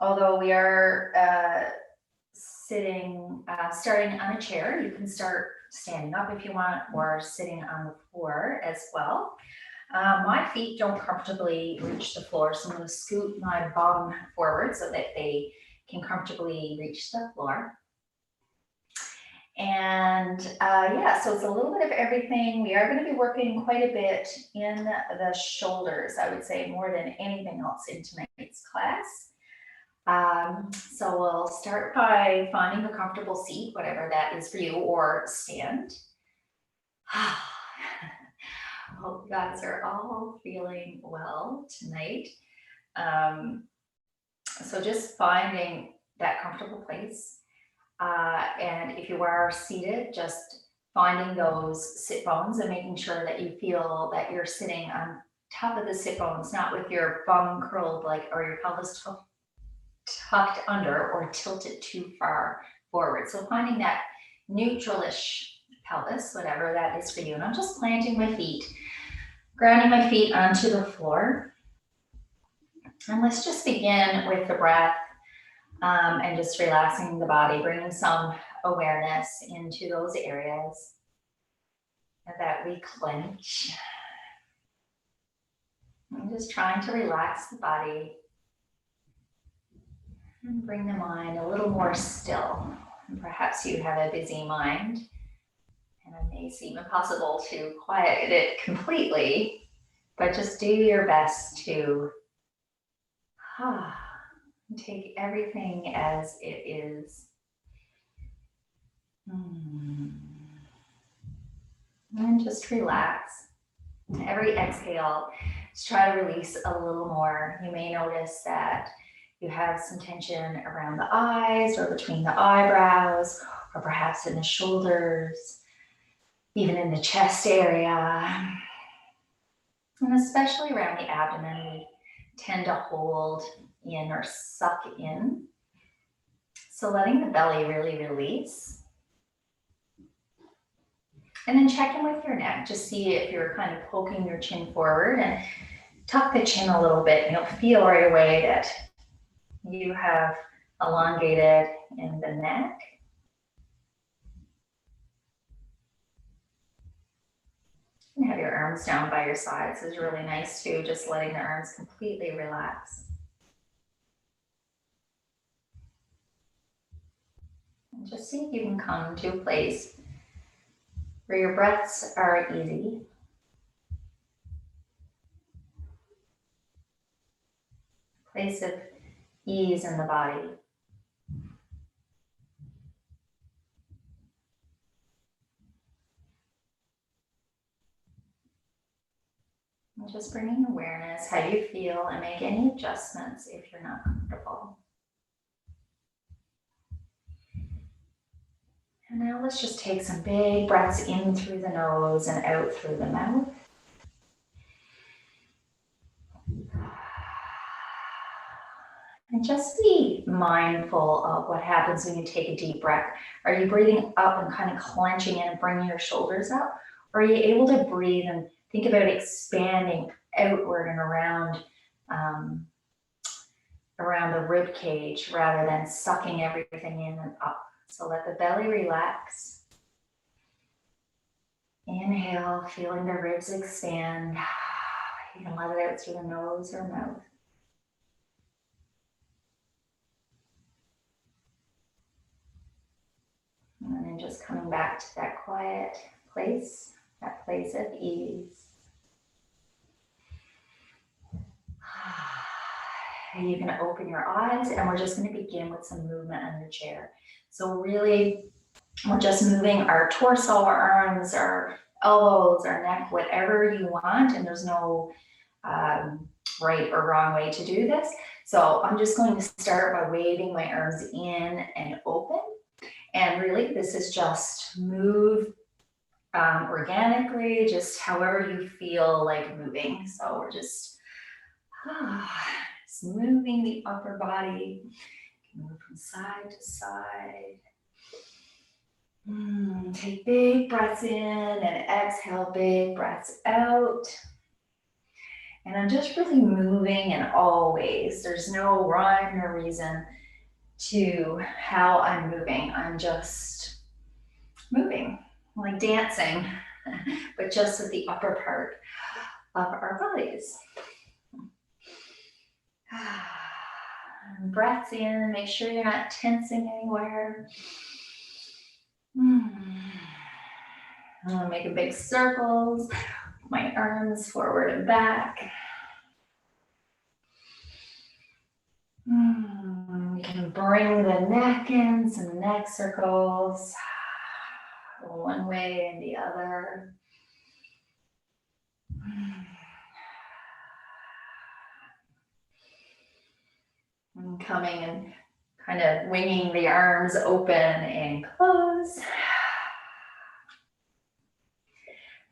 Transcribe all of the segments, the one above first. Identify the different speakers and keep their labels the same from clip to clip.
Speaker 1: Although we are starting on a chair, you can start standing up if you want, or sitting on the floor as well. My feet don't comfortably reach the floor, so I'm going to scoot my bum forward so that they can comfortably reach the floor. And yeah, so it's a little bit of everything. We are going to be working quite a bit in the shoulders, I would say, more than anything else in tonight's class. So we'll start by finding a comfortable seat, whatever that is for you, or stand. Hope you guys are all feeling well tonight. So just finding that comfortable place. And if you are seated, just finding those sit bones and making sure that you feel that you're sitting on top of the sit bones, not with your bum curled or your pelvis tucked under or tilted too far forward. So finding that neutralish pelvis, whatever that is for you. And I'm just planting my feet, grounding my feet onto the floor. And let's just begin with the breath and just relaxing the body, bringing some awareness into those areas that we clench. I'm just trying to relax the body and bring the mind a little more still. And perhaps you have a busy mind, and it may seem impossible to quiet it completely, but just do your best to take everything as it is. And just relax. Every exhale, just try to release a little more. You may notice that you have some tension around the eyes or between the eyebrows, or perhaps in the shoulders, even in the chest area. And especially around the abdomen, we tend to hold in or suck in. So letting the belly really release. And then check in with your neck. Just see if you're kind of poking your chin forward, and tuck the chin a little bit. You'll feel right away that you have elongated in the neck. And have your arms down by your sides is really nice too, just letting the arms completely relax. And just see if you can come to a place where your breaths are easy. Place of ease in the body. And just bringing awareness how you feel, and make any adjustments if you're not comfortable. And now let's just take some big breaths in through the nose and out through the mouth. And just be mindful of what happens when you take a deep breath. Are you breathing up and kind of clenching in and bringing your shoulders up? Or are you able to breathe and think about expanding outward and around the rib cage rather than sucking everything in and up? So let the belly relax. Inhale, feeling the ribs expand. You can let it out through the nose or mouth. And then just coming back to that quiet place, that place of ease. And you can open your eyes, and we're just going to begin with some movement on your chair. So really, we're just moving our torso, our arms, our elbows, our neck, whatever you want, and there's no right or wrong way to do this. So I'm just going to start by waving my arms in and open. And really, this is just move organically, just however you feel like moving. So we're just moving the upper body. Move from side to side. Take big breaths in and exhale big breaths out. And I'm just really moving in all ways. There's no rhyme or reason to how I'm moving. I'm just moving, like dancing, but just with the upper part of our bodies. Breaths in, make sure you're not tensing anywhere. I'll make a big circles, my arms forward and back. You can bring the neck in, some neck circles, one way and the other. And coming and kind of winging the arms open and close.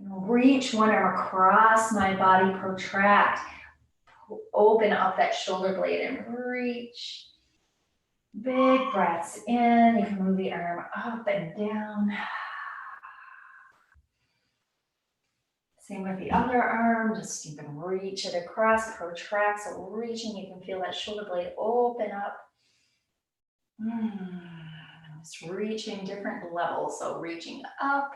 Speaker 1: Reach one arm across my body, protract. Open up that shoulder blade and reach. Big breaths in. You can move the arm up and down. Same with the other arm. Just you can reach it across, protract. So reaching, you can feel that shoulder blade open up. Just reaching different levels. So reaching up.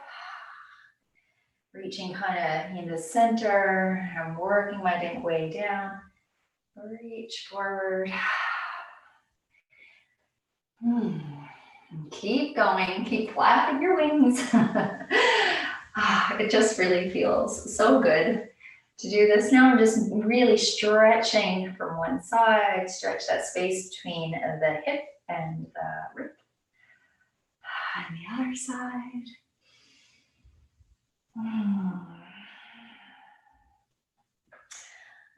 Speaker 1: Reaching kind of in the center. I'm working my way down. Reach forward. Keep going. Keep flapping your wings. It just really feels so good to do this. Now I'm just really stretching from one side. Stretch that space between the hip and the rib. And the other side.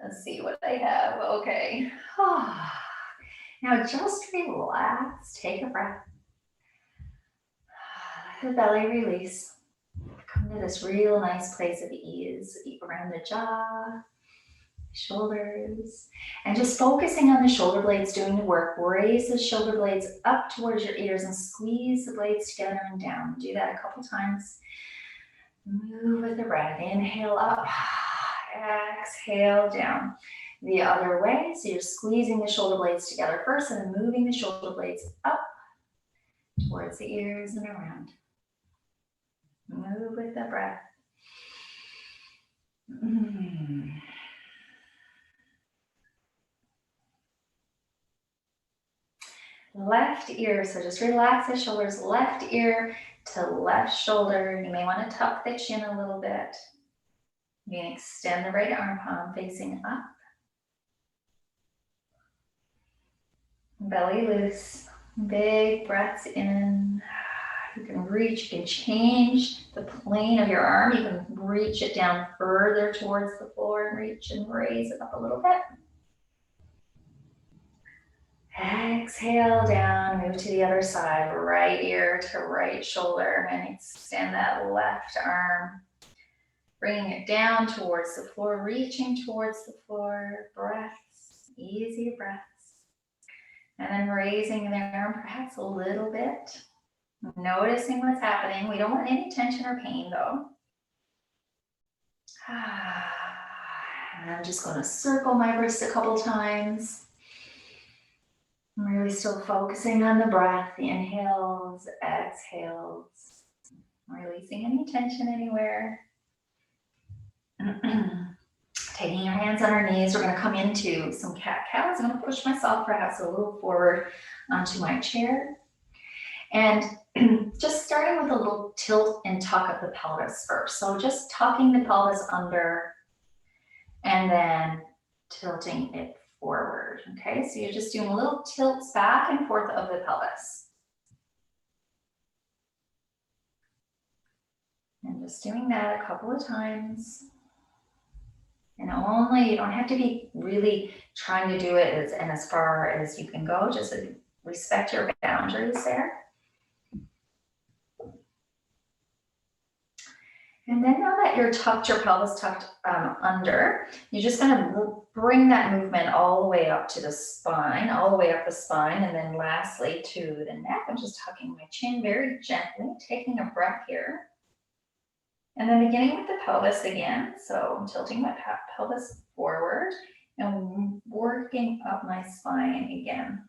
Speaker 1: Let's see what I have. Okay. Now just relax. Take a breath. Let the belly release. Come to this real nice place of ease around the jaw, shoulders, and just focusing on the shoulder blades doing the work. Raise the shoulder blades up towards your ears and squeeze the blades together and down. Do that a couple times. Move with the breath. Inhale up, exhale down. The other way, so you're squeezing the shoulder blades together first and then moving the shoulder blades up towards the ears and around. Move with the breath. Left ear, so just relax the shoulders, left ear to left shoulder. You may want to tuck the chin a little bit. You can extend the right arm palm facing up. Belly loose. Big breaths in. You can reach, you can change the plane of your arm. You can reach it down further towards the floor and reach and raise it up a little bit. Exhale down, move to the other side, right ear to right shoulder, and extend that left arm. Bringing it down towards the floor, reaching towards the floor. Breaths, easy breaths. And then raising the arm perhaps a little bit. Noticing what's happening. We don't want any tension or pain though. And I'm just going to circle my wrist a couple times. I'm really still focusing on the breath, the inhales, exhales. Releasing any tension anywhere. Taking your hands on our knees, we're going to come into some cat-cows. I'm going to push myself perhaps a little forward onto my chair. And just starting with a little tilt and tuck of the pelvis first. So just tucking the pelvis under and then tilting it forward. Okay, so you're just doing a little tilts back and forth of the pelvis. And just doing that a couple of times. And only, you don't have to be really trying to do it as far as you can go. Just respect your boundaries there. And then now that you're tucked, your pelvis tucked under, you're just going to bring that movement all the way up to the spine, all the way up the spine, and then lastly to the neck. I'm just tucking my chin very gently, taking a breath here. And then beginning with the pelvis again. So I'm tilting my pelvis forward and working up my spine again.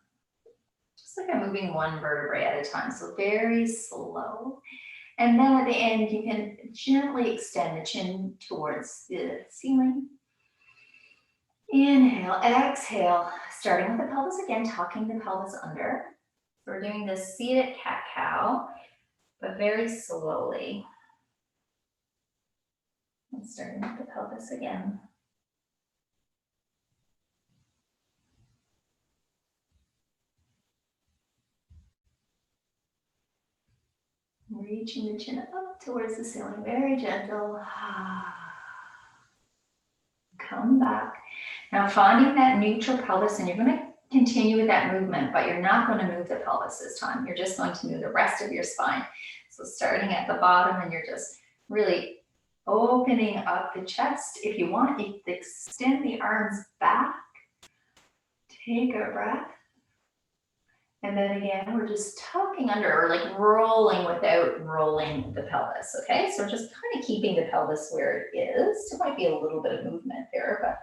Speaker 1: Just like I'm moving one vertebrae at a time. So very slow. And then at the end, you can gently extend the chin towards the ceiling. Inhale, exhale, starting with the pelvis again, tucking the pelvis under. We're doing this seated cat-cow, but very slowly. And starting with the pelvis again. Reaching the chin up towards the ceiling, very gentle. Come back. Now finding that neutral pelvis, and you're going to continue with that movement, but you're not going to move the pelvis this time. You're just going to move the rest of your spine. So starting at the bottom, and you're just really opening up the chest. If you want, you can extend the arms back. Take a breath. And then again, we're just tucking under, or like rolling without rolling the pelvis, okay? So just kind of keeping the pelvis where it is. There might be a little bit of movement there, but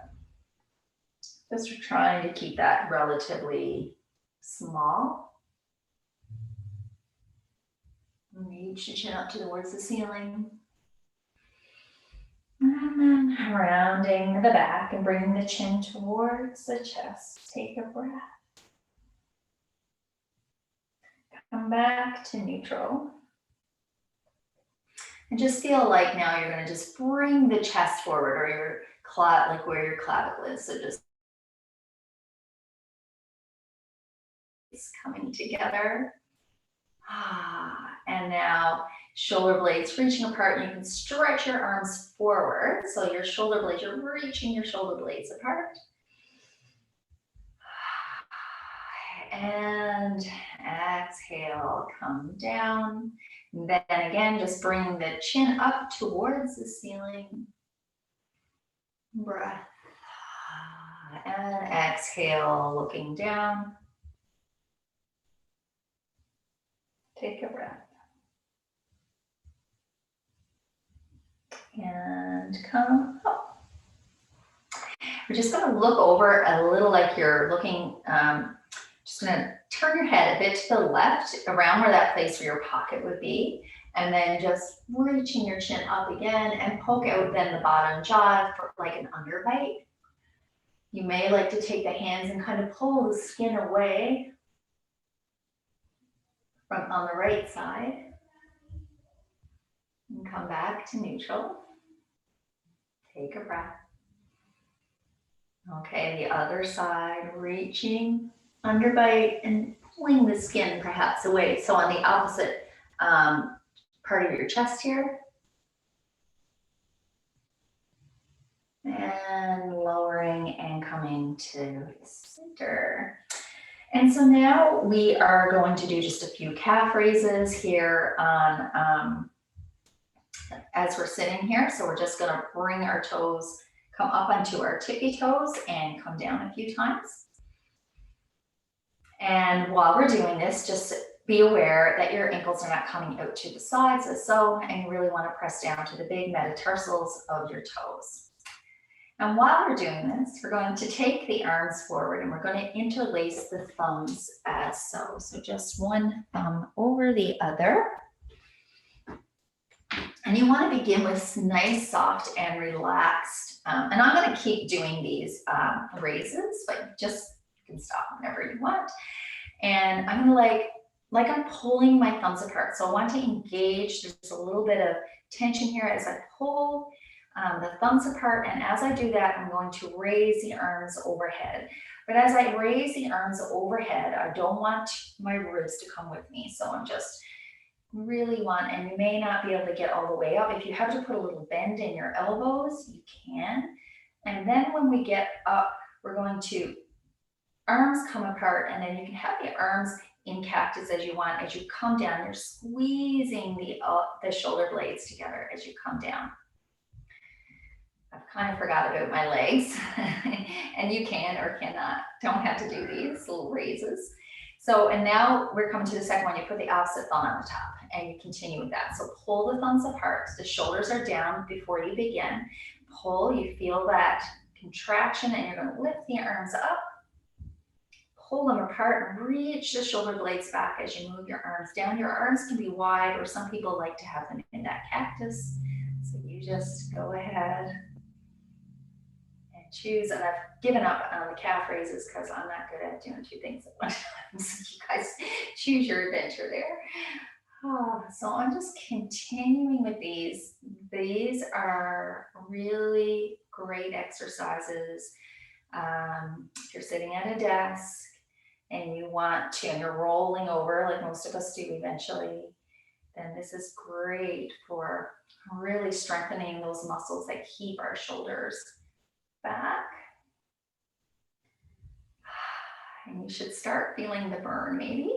Speaker 1: just trying to keep that relatively small. Reach the chin up towards the ceiling. And then rounding the back and bringing the chin towards the chest. Take a breath. Come back to neutral. And just feel like now you're going to just bring the chest forward, or your like where your clavicle is. So just it's coming together. And now shoulder blades reaching apart. You can stretch your arms forward. So your shoulder blades, you're reaching your shoulder blades apart. And exhale, come down. Then again, just bring the chin up towards the ceiling. Breath. And exhale, looking down. Take a breath. And come up. We're just going to look over a little like you're looking, just going to turn your head a bit to the left, around where that place where your pocket would be. And then just reaching your chin up again and poke out then the bottom jaw for like an underbite. You may like to take the hands and kind of pull the skin away from on the right side. And come back to neutral. Take a breath. Okay, the other side, reaching, underbite, and pulling the skin perhaps away. So on the opposite part of your chest here. And lowering and coming to the center. And so now we are going to do just a few calf raises here on as we're sitting here. So we're just going to bring our toes, come up onto our tippy toes and come down a few times. And while we're doing this, just be aware that your ankles are not coming out to the sides as so, and you really want to press down to the big metatarsals of your toes. And while we're doing this, we're going to take the arms forward and we're going to interlace the thumbs as so. So just one thumb over the other. And you want to begin with nice, soft, and relaxed. And I'm going to keep doing these raises, but just you can stop whenever you want. And I'm going to like I'm pulling my thumbs apart. So I want to engage. There's a little bit of tension here as I pull the thumbs apart. And as I do that, I'm going to raise the arms overhead. But as I raise the arms overhead, I don't want my ribs to come with me. So I'm just really want, and you may not be able to get all the way up. If you have to put a little bend in your elbows, you can. And then when we get up, we're going to arms come apart, and then you can have the arms in cactus as you want. As you come down, you're squeezing the shoulder blades together as you come down. I've kind of forgot about my legs, and you can or cannot, don't have to do these little raises. So, and now we're coming to the second one. You put the opposite thumb on the top. and you continue with that. So pull the thumbs apart. The shoulders are down before you begin. Pull, you feel that contraction, and you're going to lift the arms up. Pull them apart and reach the shoulder blades back as you move your arms down. Your arms can be wide, or some people like to have them in that cactus. So you just go ahead and choose. And I've given up on the calf raises because I'm not good at doing two things at one time. So you guys choose your adventure there. Oh, so I'm just continuing with these. These are really great exercises. If you're sitting at a desk and you want to, and you're rolling over like most of us do eventually, then this is great for really strengthening those muscles that keep our shoulders back. And you should start feeling the burn maybe.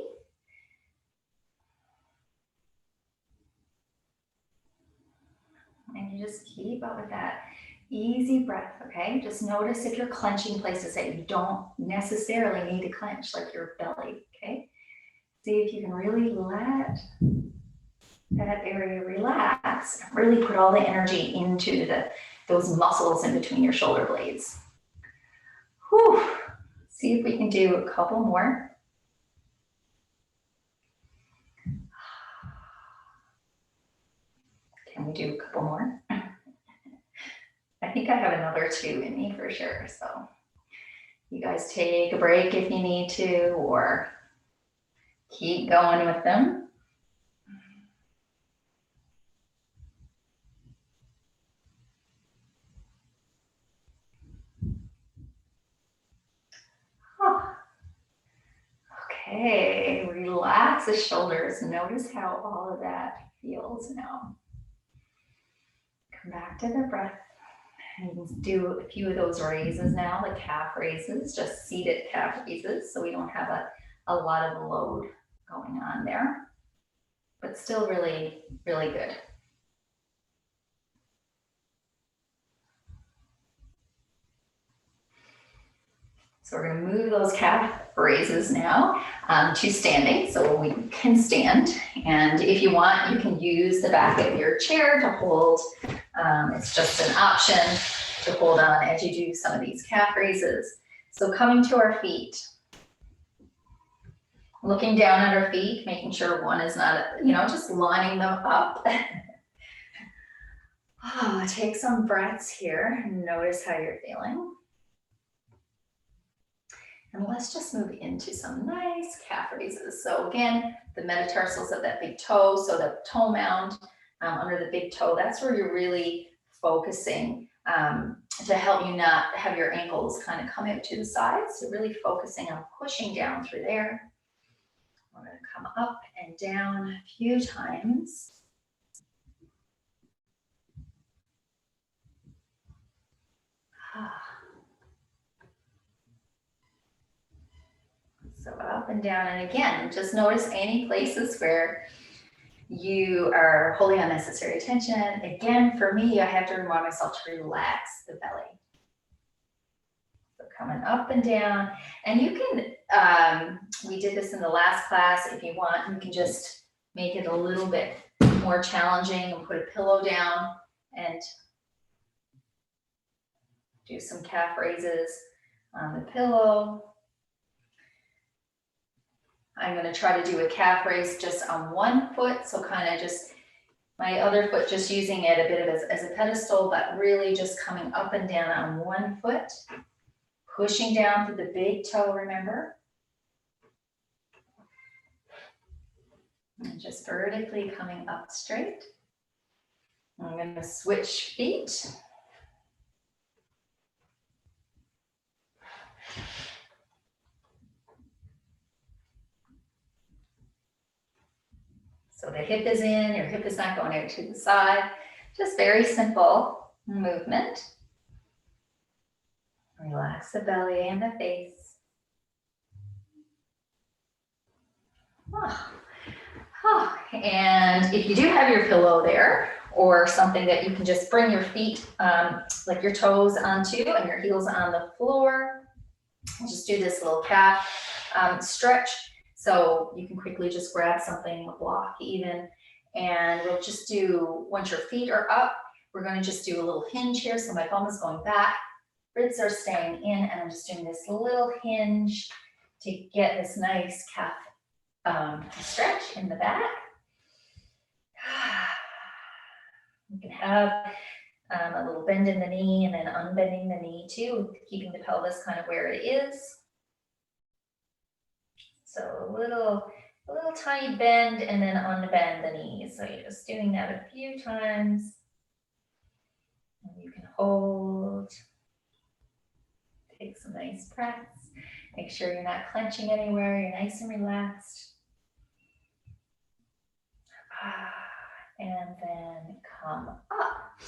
Speaker 1: And you just keep up with that easy breath, okay? Just notice if you're clenching places that you don't necessarily need to clench, like your belly, okay? See if you can really let that area relax, really put all the energy into those muscles in between your shoulder blades. Whew. See if we can do a couple more. Can we do a couple more? I think I have another 2 in me for sure. So you guys take a break if you need to, or keep going with them. Oh. Okay, relax the shoulders. Notice how all of that feels now. Come back to the breath. And you can do a few of those raises now, the calf raises, just seated calf raises, so we don't have a lot of load going on there, but still really, really good. So we're going to move those calf raises now to standing, so we can stand. And if you want, you can use the back of your chair to hold. It's just an option to hold on as you do some of these calf raises. So coming to our feet, looking down at our feet, making sure one is not, just lining them up. Take some breaths here and notice how you're feeling. And let's just move into some nice calf raises. So again, the metatarsals of that big toe, so the toe mound under the big toe, that's where you're really focusing to help you not have your ankles kind of come out to the sides. So really focusing on pushing down through there. We're going to come up and down a few times. So up and down, and again, just notice any places where you are holding unnecessary tension. Again, for me, I have to remind myself to relax the belly. So coming up and down, and you can, we did this in the last class, if you want, you can just make it a little bit more challenging and put a pillow down and do some calf raises on the pillow. I'm going to try to do a calf raise just on one foot, so kind of just my other foot just using it a bit of as a pedestal, but really just coming up and down on one foot, pushing down to the big toe, remember? And just vertically coming up straight. I'm going to switch feet. So the hip is in, your hip is not going out to the side. Just very simple movement. Relax the belly and the face. And if you do have your pillow there, or something that you can just bring your feet, like your toes onto and your heels on the floor, just do this little calf stretch. So you can quickly just grab something, a block even, And we'll just do, once your feet are up, we're going to just do a little hinge here. So my bum is going back, ribs are staying in, and I'm just doing this little hinge to get this nice calf stretch in the back. You can have a little bend in the knee and then unbending the knee too, keeping the pelvis kind of where it is. So a little tiny bend and then unbend the knees. So you're just doing that a few times. And you can hold. Take some nice breaths. Make sure you're not clenching anywhere. You're nice and relaxed. And then come up.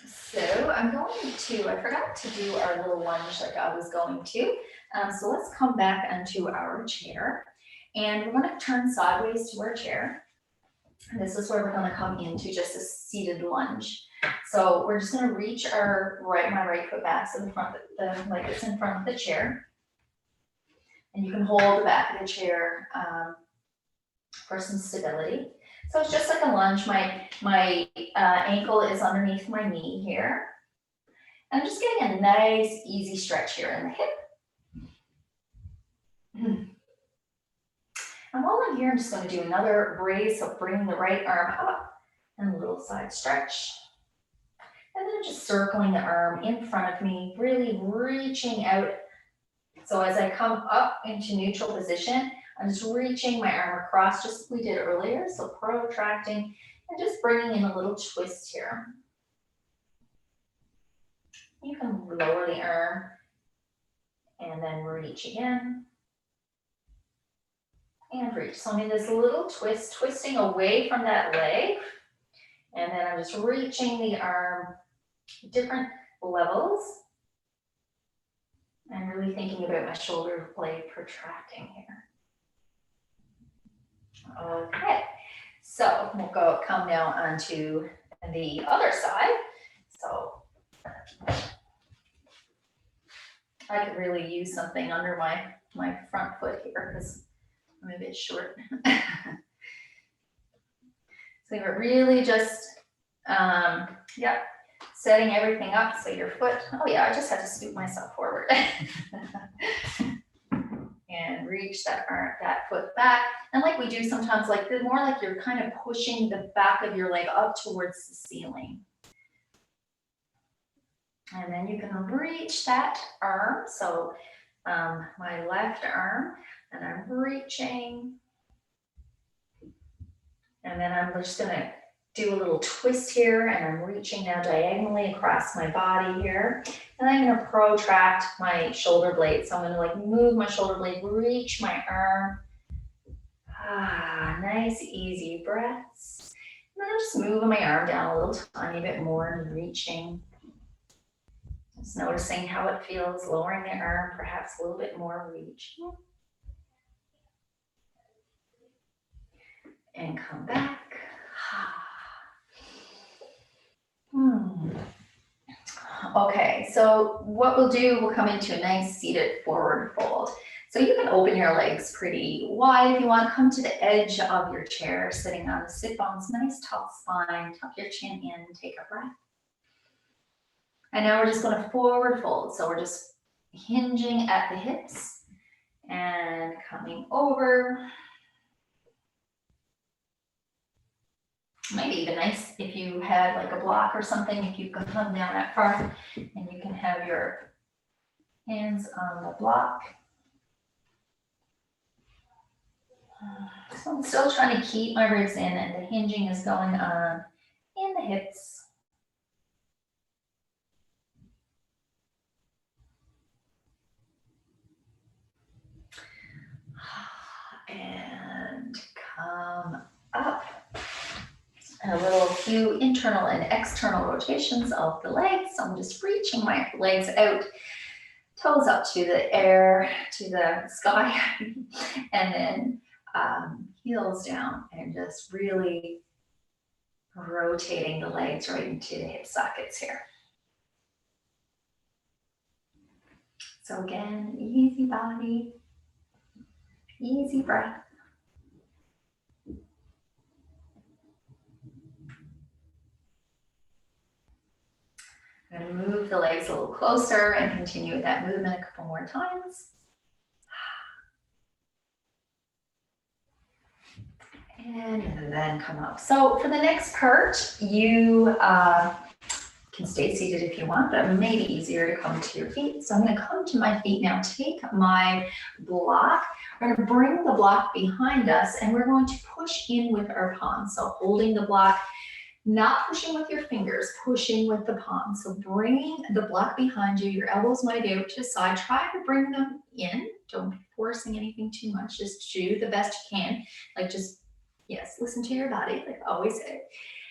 Speaker 1: So I'm going to, I forgot to do our little lunge like I was going to. So let's come back onto our chair. And we're going to turn sideways to our chair. And this is where we're going to come into just a seated lunge. So we're just going to reach my right foot back, so the front, like it's in front of the chair. And you can hold the back of the chair for some stability. So it's just like a lunge. My ankle is underneath my knee here. And I'm just getting a nice, easy stretch here in the hip. And while I'm here, I'm just going to do another raise, so bring the right arm up and a little side stretch. And then just circling the arm in front of me, really reaching out. So as I come up into neutral position, I'm just reaching my arm across just as we did earlier. So protracting and just bringing in a little twist here. You can lower the arm and then reach again. And reach. So I'm in this little twist, twisting away from that leg. And then I'm just reaching the arm different levels. I'm really thinking about my shoulder blade protracting here. Okay, so we'll come now onto the other side. So I could really use something under my front foot here because I'm a bit short. So you're really just, setting everything up so your foot, oh yeah, I just had to scoop myself forward. And reach that foot back. And like we do sometimes, like the more like you're kind of pushing the back of your leg up towards the ceiling. And then you can reach that arm. So my left arm, and I'm reaching. And then I'm just gonna do a little twist here, and I'm reaching now diagonally across my body here. And I'm gonna protract my shoulder blade. So I'm gonna like move my shoulder blade, reach my arm. Nice, easy breaths. And then I'm just moving my arm down a little tiny bit more and reaching. Just noticing how it feels, lowering the arm, perhaps a little bit more, reaching. And come back. Okay, so what we'll do, we'll come into a nice seated forward fold. So you can open your legs pretty wide if you want. Come to the edge of your chair, sitting on the sit bones, nice tall spine, tuck your chin in, take a breath. And now we're just going to forward fold. So we're just hinging at the hips and coming over. Might be even nice if you had like a block or something, if you could come down that far and you can have your hands on the block. So I'm still trying to keep my ribs in, and the hinging is going on in the hips. And come up. A few internal and external rotations of the legs. So I'm just reaching my legs out, toes up to the air, to the sky, and then heels down, and just really rotating the legs right into the hip sockets here. So again, easy body, easy breath. And move the legs a little closer and continue with that movement a couple more times. And then come up. So for the next part, you can stay seated if you want, but it may be easier to come to your feet. So I'm going to come to my feet now. Take my block. We're going to bring the block behind us, and we're going to push in with our palms. So holding the block, not pushing with your fingers, pushing with the palms. So bringing the block behind you. Your elbows might be out to the side. Try to bring them in. Don't be forcing anything too much. Just do the best you can. Like just, yes, listen to your body, like I always say.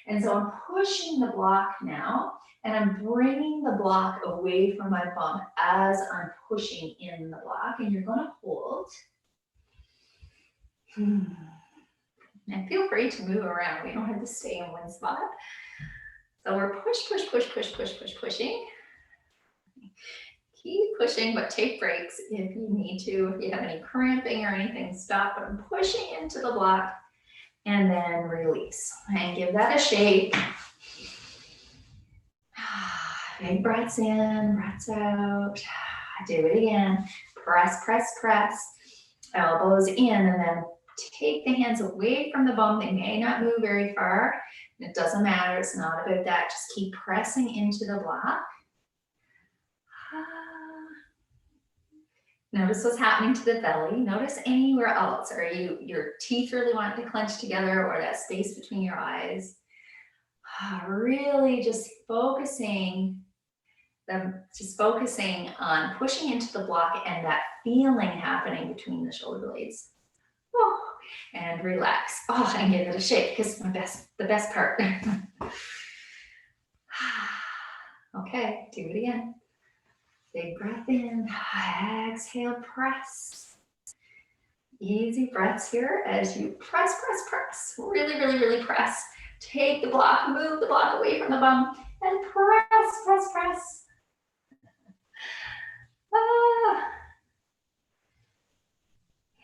Speaker 1: And so I'm pushing the block now, and I'm bringing the block away from my bum as I'm pushing in the block. And you're going to hold. And feel free to move around. We don't have to stay in one spot. So we're pushing. Keep pushing, but take breaks if you need to. If you have any cramping or anything, stop. But I'm pushing into the block and then release. And give that a shake. Big breaths in, breaths out. Do it again. Press, press, press. Elbows in, and then take the hands away from the bum. They may not move very far. It doesn't matter. It's not about that. Just keep pressing into the block. Notice what's happening to the belly. Notice anywhere else. Are your teeth really wanting to clench together, or that space between your eyes? Really just focusing on pushing into the block and that feeling happening between the shoulder blades. Oh, and relax. Oh, and give it a shake, because the best part. Okay, do it again. Big breath in, exhale, press. Easy breaths here as you press, press, press. Really, really, really press. Take the block, move the block away from the bum, and press, press, press.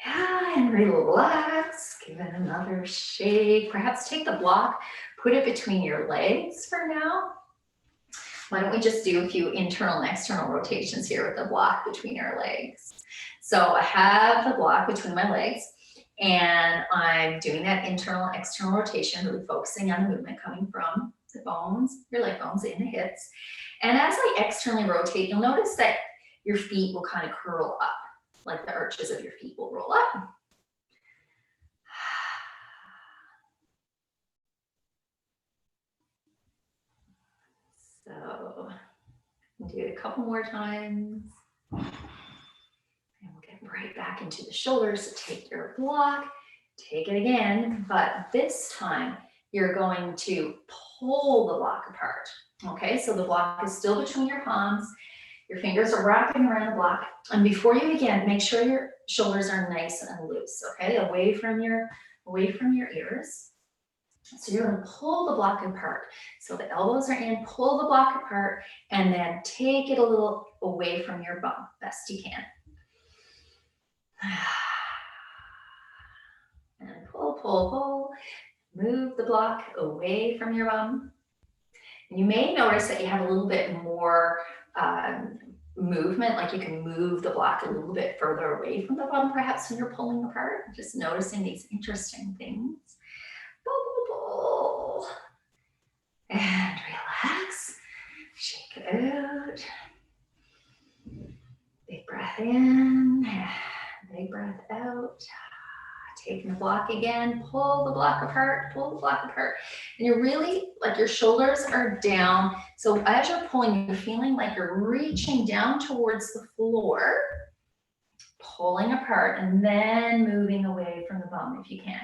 Speaker 1: Yeah, and relax. Give it another shake. Perhaps take the block, put it between your legs for now. Why don't we just do a few internal and external rotations here with the block between our legs. So I have the block between my legs, and I'm doing that internal, external rotation, really focusing on the movement coming from the bones, your leg bones in the hips. And as I externally rotate, you'll notice that your feet will kind of curl up, like the arches of your feet will roll up. So do it a couple more times. And we'll get right back into the shoulders. So take your block, take it again, but this time you're going to pull the block apart. Okay, so the block is still between your palms. Your fingers are wrapping around the block. And before you begin, make sure your shoulders are nice and loose, okay? Away from your ears. So you're going to pull the block apart. So the elbows are in, pull the block apart, and then take it a little away from your bum, best you can. And pull, pull, pull. Move the block away from your bum. And you may notice that you have a little bit more movement, like you can move the block a little bit further away from the bum, perhaps when you're pulling apart. Just noticing these interesting things. Pull. And relax. Shake it out. Big breath in. Big breath out. Taking the block again. Pull the block apart. Pull the block apart. And you're really, like your shoulders are down. So as you're pulling, you're feeling like you're reaching down towards the floor. Pulling apart and then moving away from the bum if you can.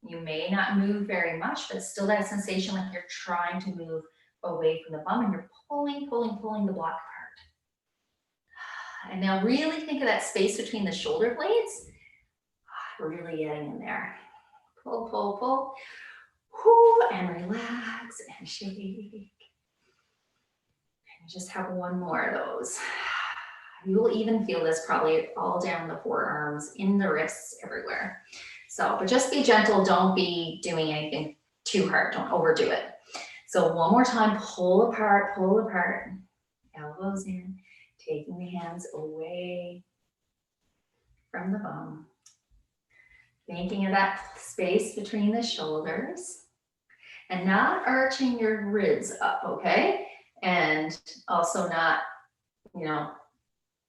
Speaker 1: You may not move very much, but still that sensation like you're trying to move away from the bum, and you're pulling the block apart. And now really think of that space between the shoulder blades. Really getting in there. Pull, pull, pull. Whoo, and relax and shake. And just have one more of those. You will even feel this probably all down the forearms, in the wrists, everywhere. So, but just be gentle. Don't be doing anything too hard. Don't overdo it. So one more time, pull apart, elbows in, taking the hands away from the bum. Thinking of that space between the shoulders and not arching your ribs up, okay? And also not, you know,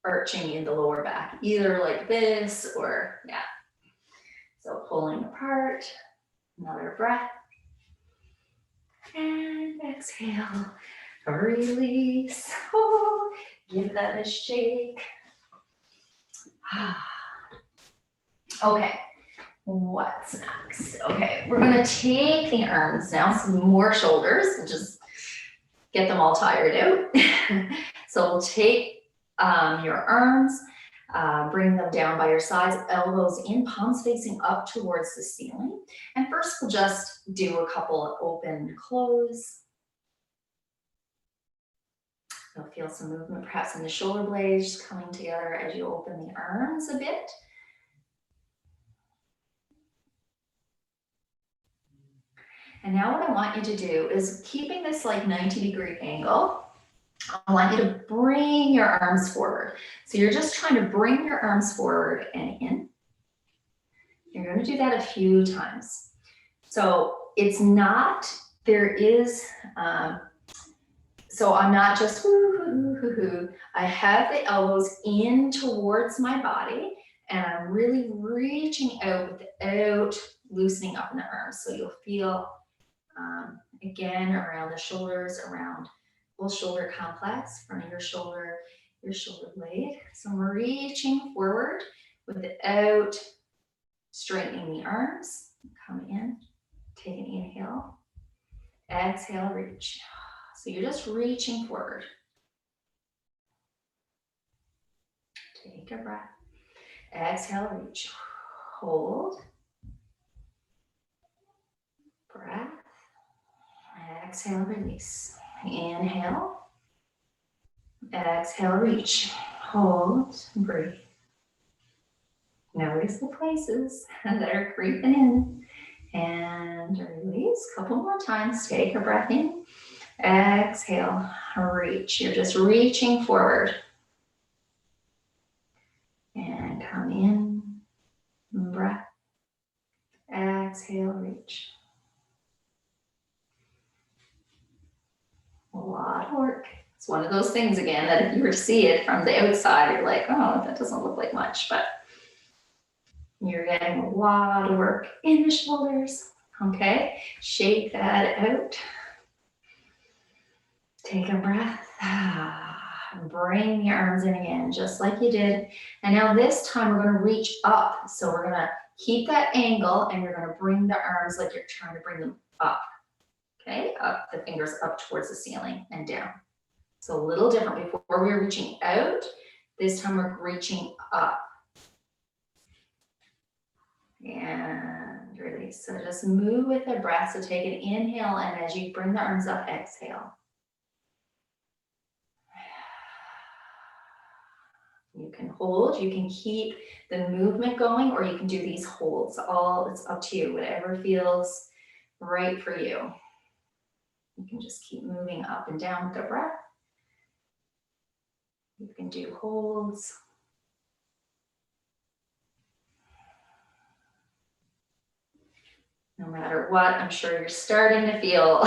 Speaker 1: arching in the lower back, either like this or, yeah. So pulling apart, another breath. And exhale, release. Oh, give that a shake. Okay, what's next? Okay, we're gonna take the arms now, some more shoulders, and just get them all tired out. So we'll take your arms, bring them down by your sides, elbows in, palms facing up towards the ceiling. And first we'll just do a couple of open, close. You'll feel some movement perhaps in the shoulder blades coming together as you open the arms a bit. And now what I want you to do is, keeping this like 90-degree angle, I want you to bring your arms forward. So you're just trying to bring your arms forward and in. You're going to do that a few times. So it's not, there is, so I'm not just woo-hoo-hoo-hoo. I have the elbows in towards my body, and I'm really reaching out without loosening up in the arms. So you'll feel, again, around the shoulders, around full shoulder complex, front of your shoulder blade. So I'm reaching forward without straightening the arms. Come in, take an inhale, exhale, reach. So you're just reaching forward. Take a breath. Exhale, reach. Hold. Breath. Exhale, release. Inhale. Exhale, reach. Hold. Breathe. Notice the places that are creeping in. And release. Couple more times. Take a breath in. Exhale, reach. You're just reaching forward. And come in, breath. Exhale, reach. A lot of work. It's one of those things, again, that if you see it from the outside, you're like, oh, that doesn't look like much, but you're getting a lot of work in the shoulders. Okay, shake that out. Take a breath. Bring the arms in again, just like you did. And now this time we're going to reach up. So we're going to keep that angle, and you're going to bring the arms like you're trying to bring them up. Okay, up, the fingers up towards the ceiling and down. So a little different. Before we were reaching out, this time we're reaching up. And release. So just move with the breath. So take an inhale, and as you bring the arms up, exhale. You can hold, you can keep the movement going, or you can do these holds. All, it's up to you, whatever feels right for you. You can just keep moving up and down with the breath. You can do holds. No matter what, I'm sure you're starting to feel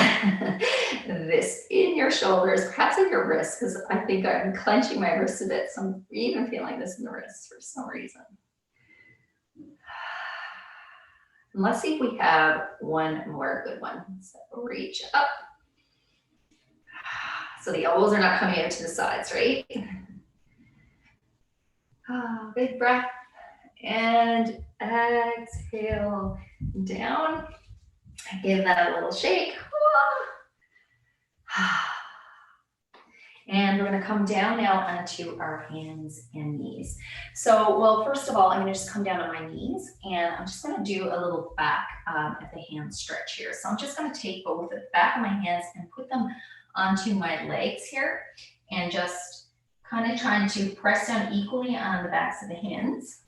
Speaker 1: this in your shoulders, perhaps in your wrists, because I think I'm clenching my wrists a bit. So I'm even feeling this in the wrists for some reason. And let's see if we have one more good one. So reach up. So the elbows are not coming out to the sides, right? Big breath. And exhale down. Give that a little shake. And we're going to come down now onto our hands and knees. So, well, first of all, I'm going to just come down on my knees, and I'm just going to do a little back at the hand stretch here. So I'm just going to take both the back of my hands and put them onto my legs here, and just kind of trying to press down equally on the backs of the hands.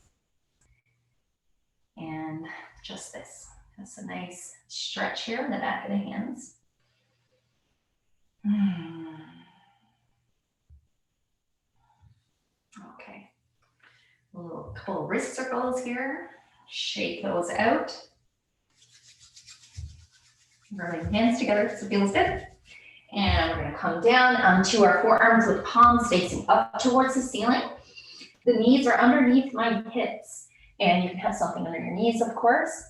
Speaker 1: And just this. That's a nice stretch here in the back of the hands. Okay. A little couple wrist circles here. Shake those out. Rubbing hands together so it feels good. And we're going to come down onto our forearms with palms facing up towards the ceiling. The knees are underneath my hips, and you can have something under your knees, of course.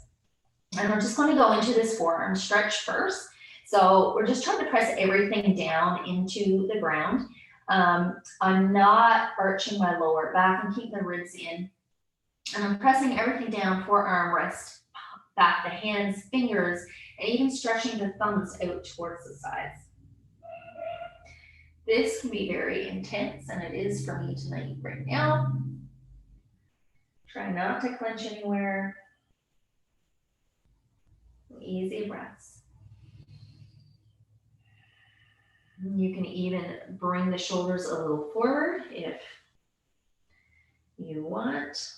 Speaker 1: And we're just going to go into this forearm stretch first. So we're just trying to press everything down into the ground. I'm not arching my lower back and keeping the ribs in. And I'm pressing everything down, forearm, wrist, back, the hands, fingers, and even stretching the thumbs out towards the sides. This can be very intense, and it is for me tonight right now. Try not to clench anywhere. Easy breaths. You can even bring the shoulders a little forward if you want.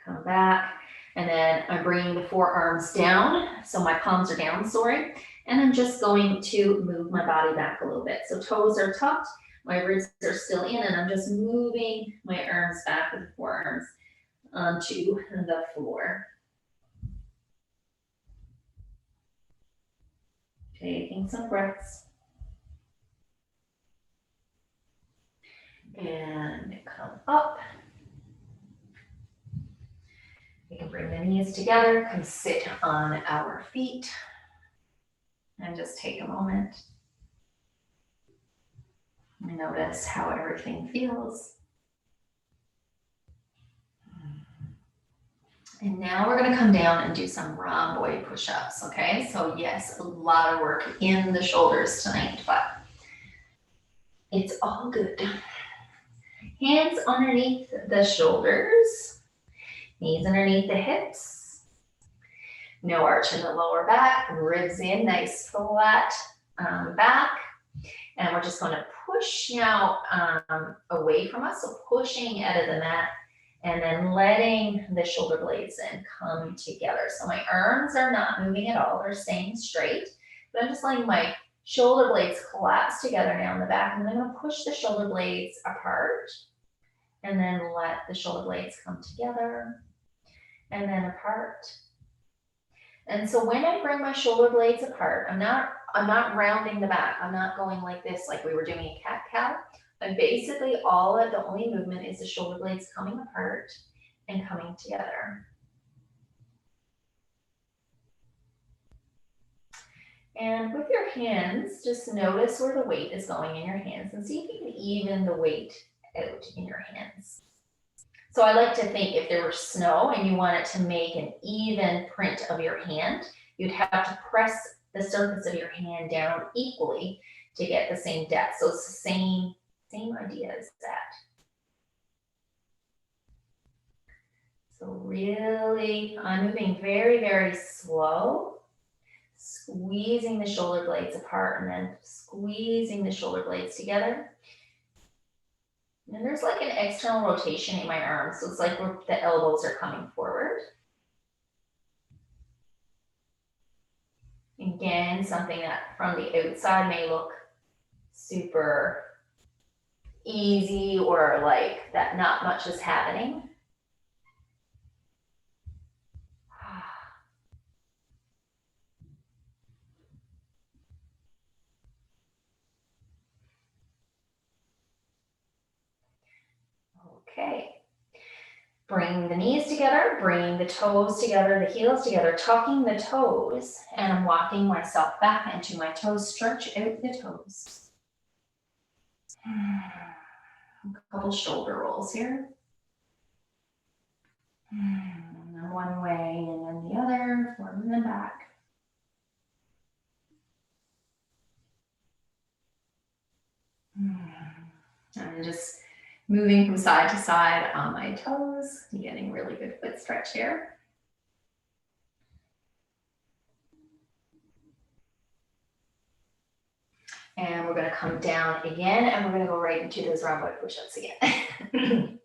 Speaker 1: Come back, and then I'm bringing the forearms down, so my palms are down, sorry, and I'm just going to move my body back a little bit. So toes are tucked, my ribs are still in, and I'm just moving my arms back with the forearms onto the floor. Taking some breaths. And come up. We can bring the knees together, come sit on our feet, and just take a moment. Notice how everything feels. And now we're going to come down and do some rhomboid push-ups, okay? So yes, a lot of work in the shoulders tonight, but it's all good. Hands underneath the shoulders, knees underneath the hips. No arch in the lower back, ribs in, nice flat back. And we're just going to push now away from us, so pushing out of the mat, and then letting the shoulder blades in come together. So my arms are not moving at all, they're staying straight, but I'm just letting my shoulder blades collapse together now in the back, and then I'm going to push the shoulder blades apart, and then let the shoulder blades come together, and then apart. And so when I bring my shoulder blades apart, I'm not rounding the back. I'm not going like this, like we were doing a cat-cow. And basically the only movement is the shoulder blades coming apart and coming together. And with your hands, just notice where the weight is going in your hands and see if you can even the weight out in your hands. So I like to think if there were snow and you wanted to make an even print of your hand, you'd have to press the surface of your hand down equally to get the same depth. So it's the same idea as that. So really, I'm moving very, very slow, squeezing the shoulder blades apart and then squeezing the shoulder blades together. And there's like an external rotation in my arms, so it's like the elbows are coming forward. Again, something that from the outside may look super easy or like that not much is happening. Okay. Bring the knees together, bring the toes together, the heels together, tucking the toes, and I'm walking myself back into my toes. Stretch out the toes. A couple shoulder rolls here. And one way and then the other, forward and then back. I'm just moving from side to side on my toes, getting really good foot stretch here. And we're going to come down again, and we're going to go right into those rhomboid push-ups again.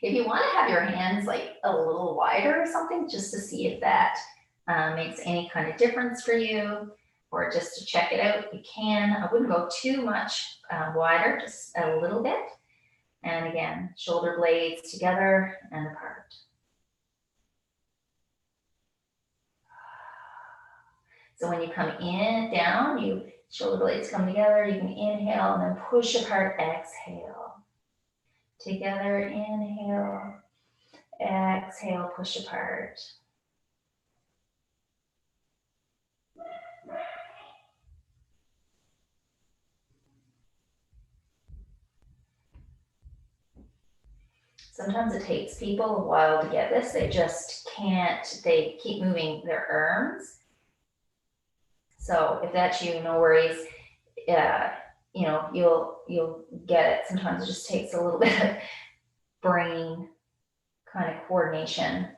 Speaker 1: If you want to have your hands like a little wider or something, just to see if that makes any kind of difference for you, or just to check it out, you can. I wouldn't go too much wider, just a little bit. And again, shoulder blades together and apart. So when you come in, down, shoulder blades come together, you can inhale and then push apart, exhale. Together, inhale, exhale, push apart. Sometimes it takes people a while to get this. They just can't, they keep moving their arms. So if that's you, no worries. You know, you'll get it. Sometimes it just takes a little bit of brain kind of coordination.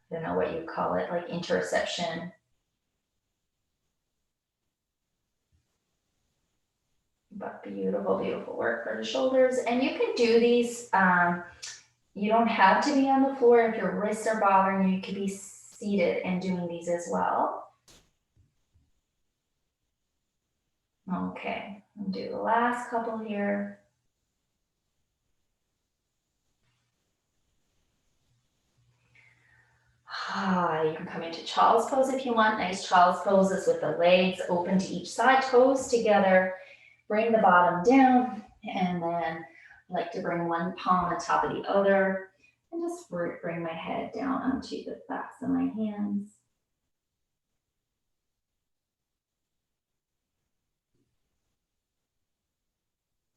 Speaker 1: I don't know what you call it, like interoception. But beautiful, beautiful work for the shoulders. And you can do these, you don't have to be on the floor. If your wrists are bothering you, you could be seated and doing these as well. Okay, I'll do the last couple here. You can come into child's pose if you want. Nice child's poses with the legs open to each side, toes together. Bring the bottom down, and then I like to bring one palm on top of the other, and just bring my head down onto the backs of my hands.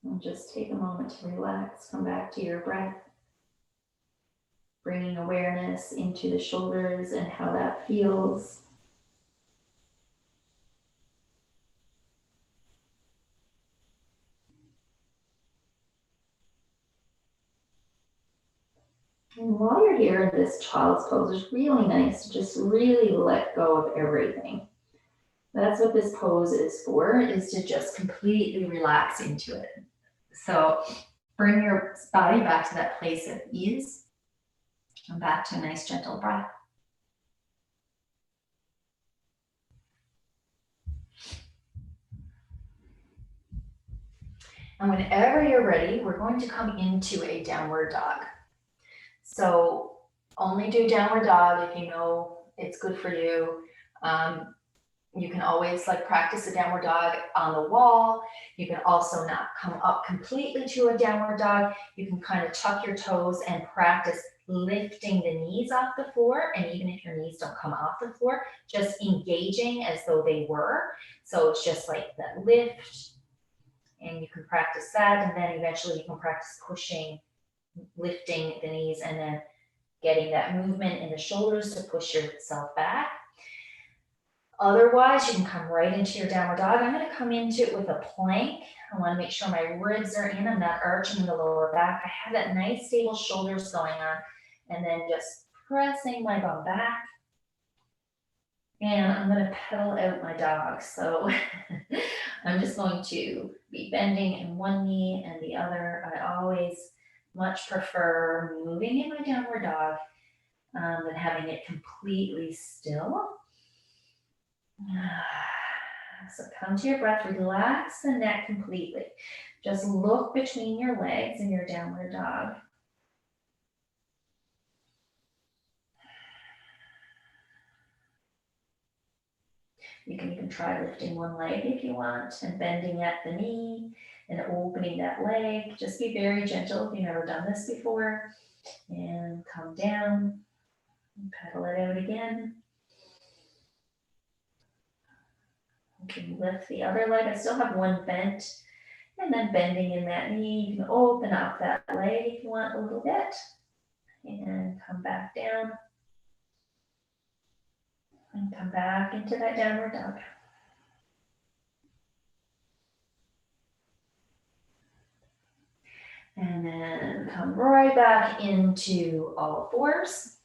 Speaker 1: And just take a moment to relax, come back to your breath. Bringing awareness into the shoulders and how that feels. And while you're here in this child's pose, it's really nice to just really let go of everything. That's what this pose is for, is to just completely relax into it. So bring your body back to that place of ease. And back to a nice gentle breath. And whenever you're ready, we're going to come into a downward dog. So only do downward dog if you know it's good for you. You can always practice a downward dog on the wall. You can also not come up completely to a downward dog. You can kind of tuck your toes and practice lifting the knees off the floor. And even if your knees don't come off the floor, just engaging as though they were. So it's just like that lift, and you can practice that. And then eventually you can practice pushing, lifting the knees, and then getting that movement in the shoulders to push yourself back. Otherwise, you can come right into your downward dog. I'm going to come into it with a plank. I want to make sure my ribs are in. I'm not arching the lower back. I have that nice stable shoulders going on. And then just pressing my bum back. And I'm going to pedal out my dog. So I'm just going to be bending in one knee and the other. I always much prefer moving in my downward dog than having it completely still. So come to your breath, relax the neck completely. Just look between your legs in your downward dog. You can even try lifting one leg if you want and bending at the knee and opening that leg. Just be very gentle if you've never done this before. And come down and pedal it out again. You can lift the other leg. I still have one bent, and then bending in that knee. You can open up that leg if you want a little bit, and come back down, and come back into that downward dog. And then come right back into all fours.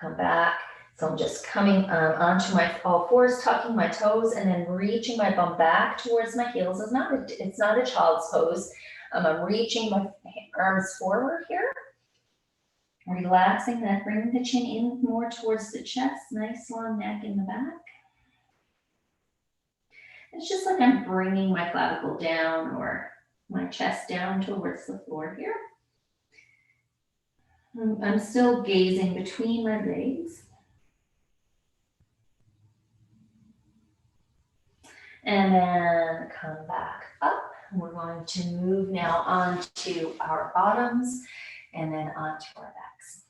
Speaker 1: Come back. So I'm just coming onto my all fours, tucking my toes, and then reaching my bum back towards my heels. It's not a child's pose. I'm reaching my arms forward here. Relaxing that, bringing the chin in more towards the chest, nice long neck in the back. It's just like I'm bringing my clavicle down or my chest down towards the floor here. I'm still gazing between my legs. And then come back up. We're going to move now onto our bottoms and then onto our backs.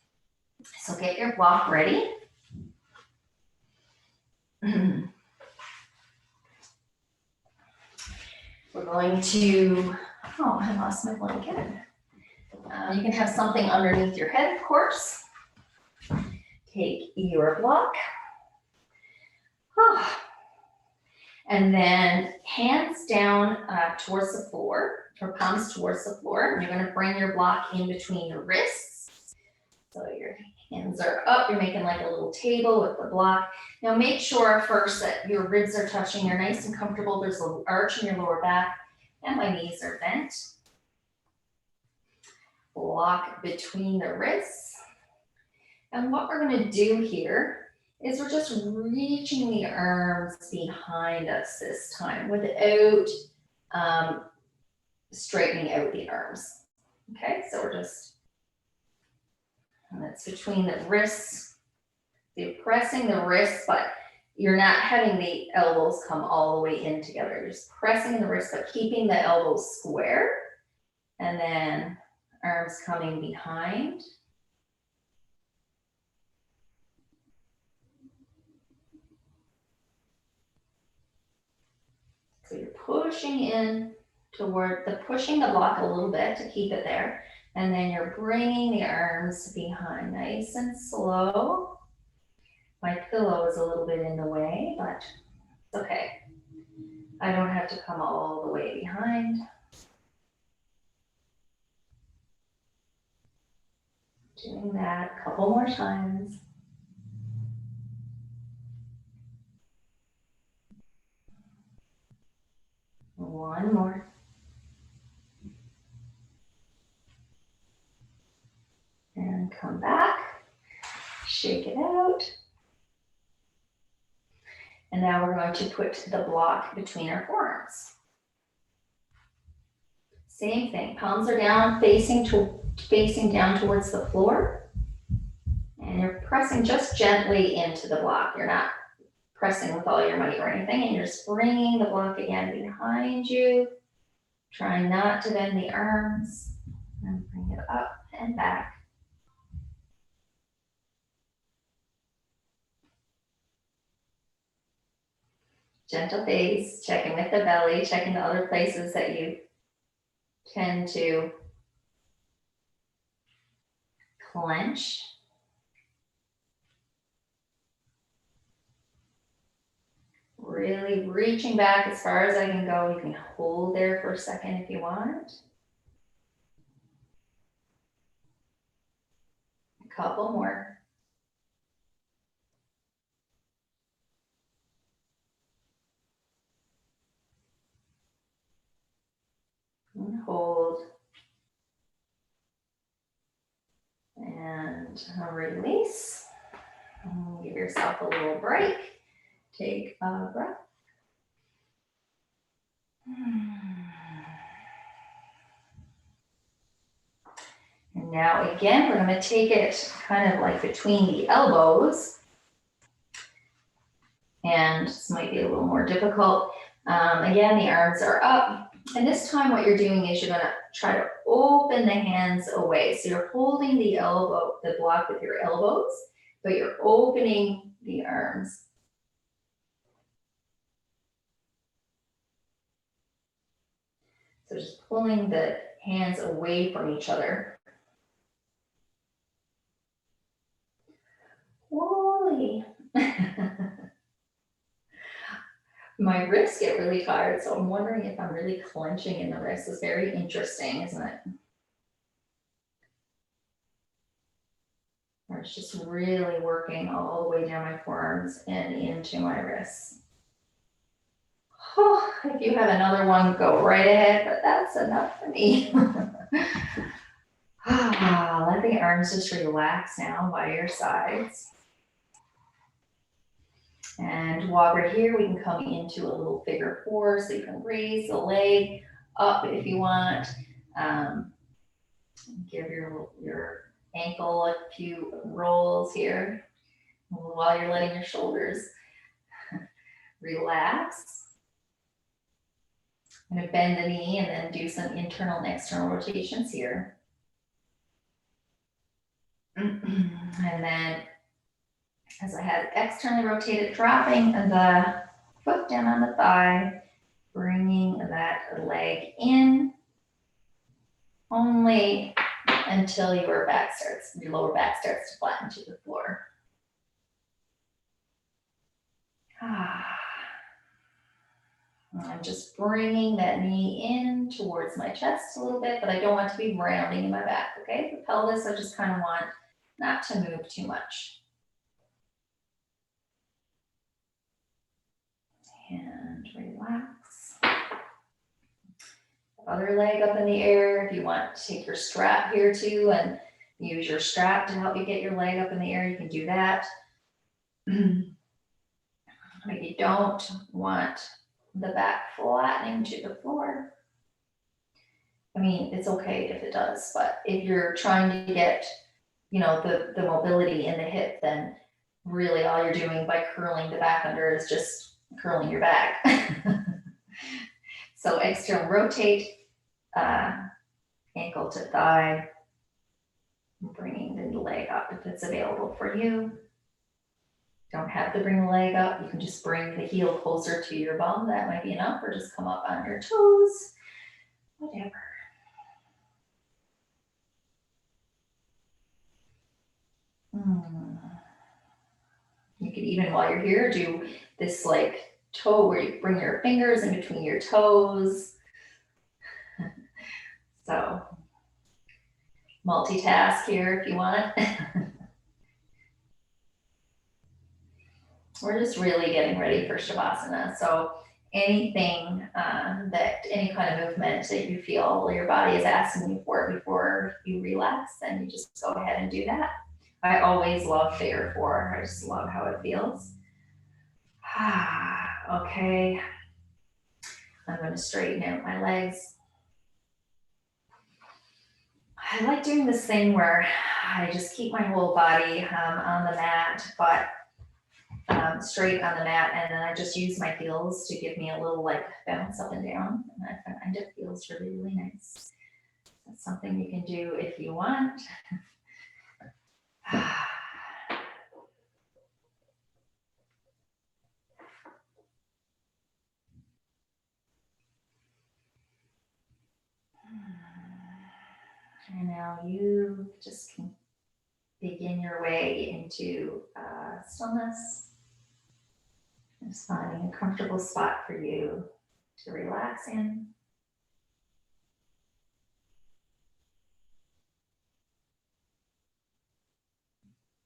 Speaker 1: So get your block ready. We're going to, oh, I lost my blanket. You can have something underneath your head, of course. Take your block. And then hands down towards the floor, or palms towards the floor. You're going to bring your block in between your wrists. So your hands are up. You're making like a little table with the block. Now make sure first that your ribs are touching. You're nice and comfortable. There's a little arch in your lower back, and my knees are bent. Block between the wrists. And what we're going to do here is we're just reaching the arms behind us this time without straightening out the arms. Okay, so we're just, and it's between the wrists. So you're pressing the wrists, but you're not having the elbows come all the way in together. You're just pressing the wrists, but keeping the elbows square. And then arms coming behind. So you're pushing in toward pushing the block a little bit to keep it there. And then you're bringing the arms behind, nice and slow. My pillow is a little bit in the way, but it's okay. I don't have to come all the way behind. Doing that a couple more times. One more. And come back. Shake it out. And now we're going to put the block between our forearms. Same thing. Palms are down, facing down towards the floor. And you're pressing just gently into the block. You're not pressing with all your might or anything. And you're just bringing the block again behind you. Trying not to bend the arms. And bring it up and back. Gentle gaze, checking with the belly, checking the other places that you tend to clench. Really reaching back as far as I can go. You can hold there for a second if you want. A couple more. And hold. And release. And give yourself a little break. Take a breath. And now again, we're going to take it kind of like between the elbows. And this might be a little more difficult. Again, the arms are up. And this time what you're doing is you're going to try to open the hands away. So you're holding the block with your elbows, but you're opening the arms. So just pulling the hands away from each other. Holy. My wrists get really tired, so I'm wondering if I'm really clenching in the wrists. It's very interesting, isn't it? Or it's just really working all the way down my forearms and into my wrists. Oh, if you have another one, go right ahead, but that's enough for me. Let the arms just relax now by your sides. And while we're here, we can come into a little figure four, so you can raise the leg up if you want. Give your ankle a few rolls here while you're letting your shoulders relax. I'm going to bend the knee and then do some internal and external rotations here. And then as I had externally rotated, dropping the foot down on the thigh, bringing that leg in only until your lower back starts to flatten to the floor. I'm just bringing that knee in towards my chest a little bit, but I don't want to be rounding in my back, okay? The pelvis, I just kind of want not to move too much. And relax. Other leg up in the air. If you want to take your strap here too and use your strap to help you get your leg up in the air, you can do that. But you don't want the back flattening to the floor. I mean, it's okay if it does, but if you're trying to get, the mobility in the hip, then really all you're doing by curling the back under is just curling your back. So external rotate, ankle to thigh, bringing the leg up if it's available for you. Don't have to bring the leg up. You can just bring the heel closer to your bum. That might be enough, or just come up on your toes, whatever. You could even, while you're here, do this like toe where you bring your fingers in between your toes. So multitask here if you want. We're just really getting ready for Shavasana. So anything any kind of movement that you feel your body is asking you for before you relax, then you just go ahead and do that. I always love figure four. I just love how it feels. Okay. I'm going to straighten out my legs. I like doing this thing where I just keep my whole body on the mat, but straight on the mat, and then I just use my heels to give me a little like bounce up and down, and I find it feels really, really nice. That's something you can do if you want. And now you just can begin your way into stillness. Just finding a comfortable spot for you to relax in.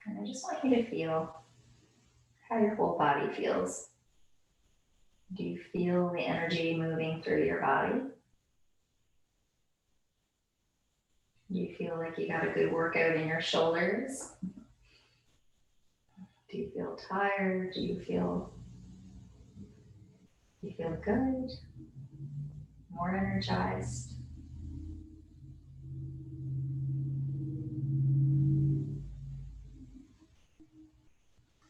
Speaker 1: And I just want you to feel how your whole body feels. Do you feel the energy moving through your body? Do you feel like you got a good workout in your shoulders? Do you feel tired? Do you feel good? More energized?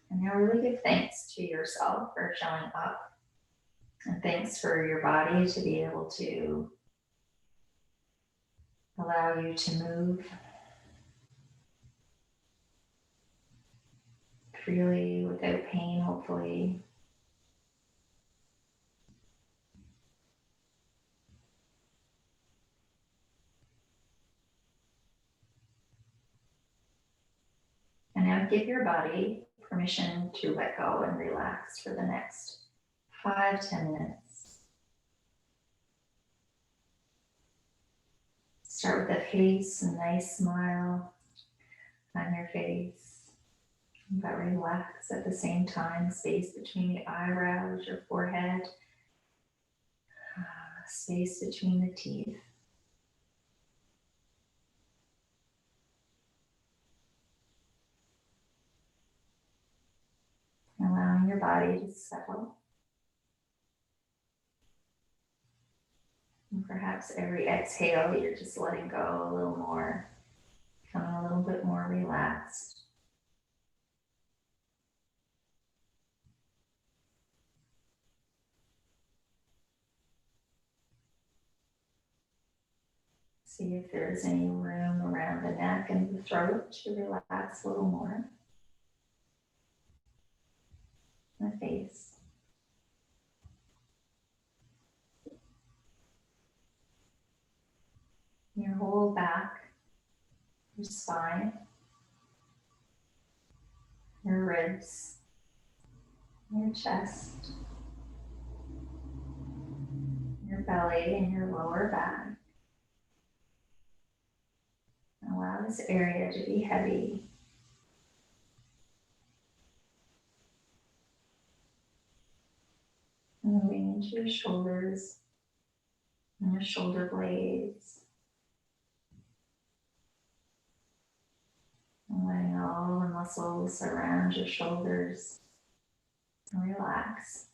Speaker 1: And now really give thanks to yourself for showing up. And thanks for your body to be able to allow you to move freely without pain, hopefully. And now give your body permission to let go and relax for the next 5-10 minutes. Start with a face, a nice smile on your face, but relax at the same time. Space between the eyebrows, your forehead, space between the teeth. your body to settle. And perhaps every exhale, you're just letting go a little more, becoming a little bit more relaxed. See if there's any room around the neck and the throat to relax a little more. The face. Your whole back, your spine, your ribs, your chest, your belly, and your lower back. Allow this area to be heavy. Moving into your shoulders and your shoulder blades. And letting all the muscles around your shoulders relax.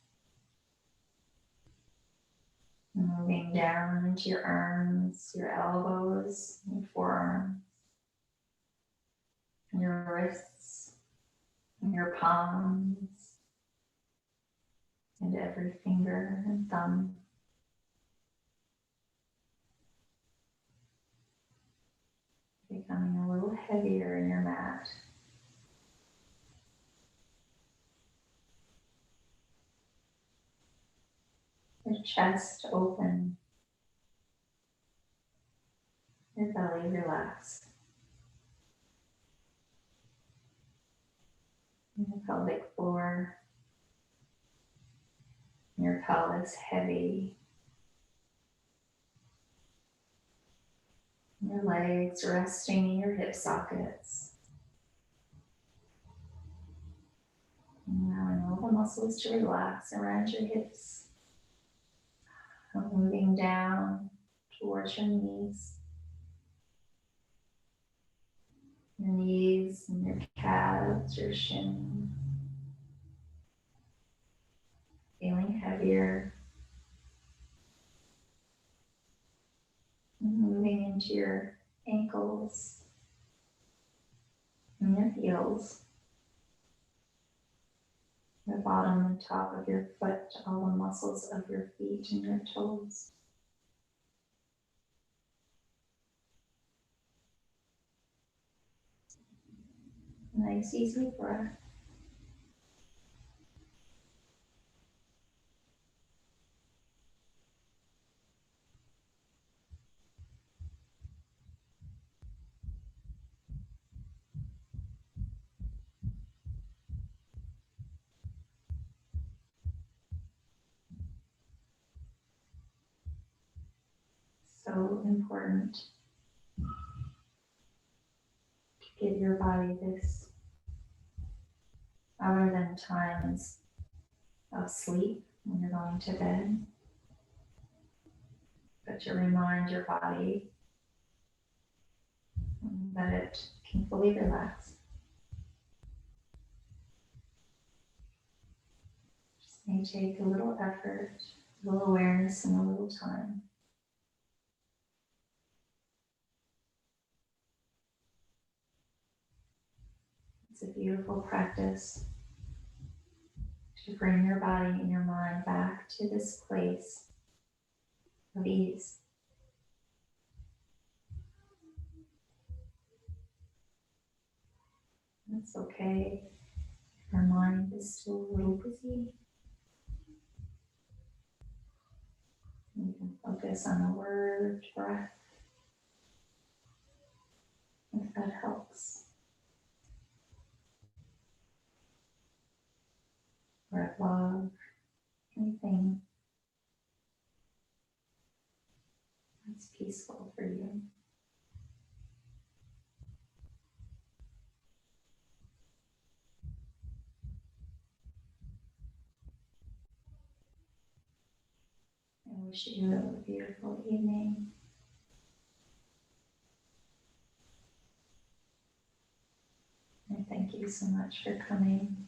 Speaker 1: And moving down into your arms, your elbows, your forearms, your wrists, and your palms, and every finger and thumb. Becoming a little heavier in your mat. Your chest open. Your belly relaxed. And your pelvic floor. Your pelvis heavy. Your legs resting in your hip sockets. Allowing all the muscles to relax around your hips. Moving down towards your knees. Your knees and your calves, your shins. Feeling heavier. Moving into your ankles and your heels. The bottom and top of your foot, all the muscles of your feet and your toes. Nice, easy breath. So important to give your body this, other than times of sleep when you're going to bed, but to remind your body that it can fully relax. Just may take a little effort, a little awareness, and a little time. It's a beautiful practice to bring your body and your mind back to this place of ease. It's okay if our mind is still a little busy. You can focus on a word, breath, if that helps. Or love, anything that's peaceful for you. I wish you a beautiful evening. And thank you so much for coming.